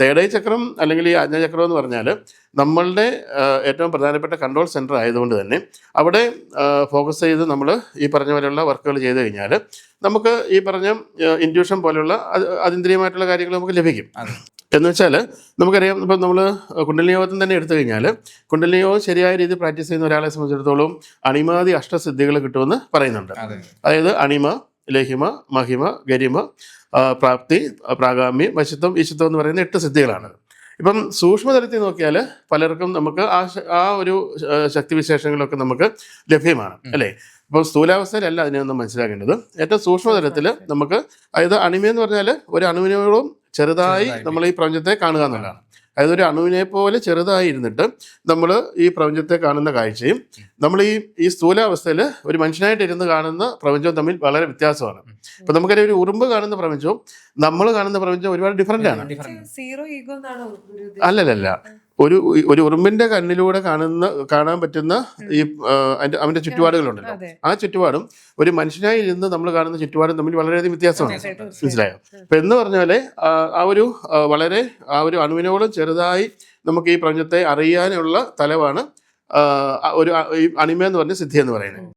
Third eye ചക്രം അല്ലെങ്കിൽ ഈ ആജ്ഞാചക്രം എന്ന് പറഞ്ഞാൽ നമ്മളുടെ ഏറ്റവും പ്രധാനപ്പെട്ട കൺട്രോൾ സെൻറ്റർ ആയതുകൊണ്ട് തന്നെ അവിടെ ഫോക്കസ് ചെയ്ത് നമ്മൾ ഈ പറഞ്ഞ പോലെയുള്ള വർക്കുകൾ ചെയ്ത് കഴിഞ്ഞാൽ നമുക്ക് ഈ പറഞ്ഞ ഇൻഡ്യൂഷൻ പോലെയുള്ള അതീന്ദ്രിയമായിട്ടുള്ള കാര്യങ്ങൾ നമുക്ക് ലഭിക്കും. എന്ന് വെച്ചാൽ നമുക്കറിയാം, ഇപ്പം നമ്മൾ കുണ്ടലിനി യോഗത്തിൽ തന്നെ എടുത്തു കഴിഞ്ഞാൽ കുണ്ടലിനി യോഗം ശരിയായ രീതിയിൽ പ്രാക്ടീസ് ചെയ്യുന്ന ഒരാളെ സംബന്ധിച്ചിടത്തോളം അണിമാതി അഷ്ടസിദ്ധികൾ കിട്ടുമെന്ന് പറയുന്നുണ്ട്. അതായത് അണിമ, ലഹിമ, മഹിമ, ഗരിമ, പ്രാപ്തി, പ്രാഗാമ്യം, വശിത്വം, ഈശിത്വം എന്ന് പറയുന്ന 8 സിദ്ധികളാണ്. ഇപ്പം സൂക്ഷ്മതലത്തിൽ നോക്കിയാൽ പലർക്കും നമുക്ക് ആ ഒരു ശക്തിവിശേഷങ്ങളൊക്കെ നമുക്ക് ലഭ്യമാണ് അല്ലേ. ഇപ്പോൾ സ്ഥൂലാവസ്ഥയിലല്ല അതിനെയൊന്നും മനസ്സിലാക്കേണ്ടത്. ഏറ്റവും സൂക്ഷ്മതലത്തിൽ നമുക്ക്, അതായത് അണിമയെന്ന് പറഞ്ഞാൽ ഒരു അണുവിനോളം ചെറുതായി നമ്മൾ ഈ പ്രപഞ്ചത്തെ കാണുക എന്നുള്ളതാണ്. അതായത് ഒരു അണുവിനെ പോലെ ചെറുതായി ഇരുന്നിട്ട് നമ്മൾ ഈ പ്രപഞ്ചത്തെ കാണുന്ന കാഴ്ചയും നമ്മൾ ഈ സ്ഥൂലാവസ്ഥയിൽ ഒരു മനുഷ്യനായിട്ട് ഇരുന്ന് കാണുന്ന പ്രപഞ്ചവും തമ്മിൽ വളരെ വ്യത്യാസമാണ്. ഇപ്പം നമുക്കറിയാം, ഒരു ഉറുമ്പ് കാണുന്ന പ്രപഞ്ചവും നമ്മൾ കാണുന്ന പ്രപഞ്ചവും ഒരുപാട് ഡിഫറൻ്റ് ആണ്. അല്ലല്ല, ഒരു ഉറുമ്പിന്റെ കണ്ണിലൂടെ കാണാൻ പറ്റുന്ന ഈ അവന്റെ ചുറ്റുപാടുകളുണ്ടല്ലോ, ആ ചുറ്റുപാടും ഒരു മനുഷ്യനായി ഇരുന്ന് നമ്മൾ കാണുന്ന ചുറ്റുപാടും തമ്മിൽ വളരെയധികം വ്യത്യാസമാണ്. മനസ്സിലായോ? അപ്പൊ എന്ന് പറഞ്ഞാല് ആ ഒരു അണുവിനോളം ചെറുതായി നമുക്ക് ഈ പ്രപഞ്ചത്തെ അറിയാനുള്ള തലമാണ് ഒരു അണിമ എന്ന് പറഞ്ഞ സിദ്ധി എന്ന് പറയുന്നത്.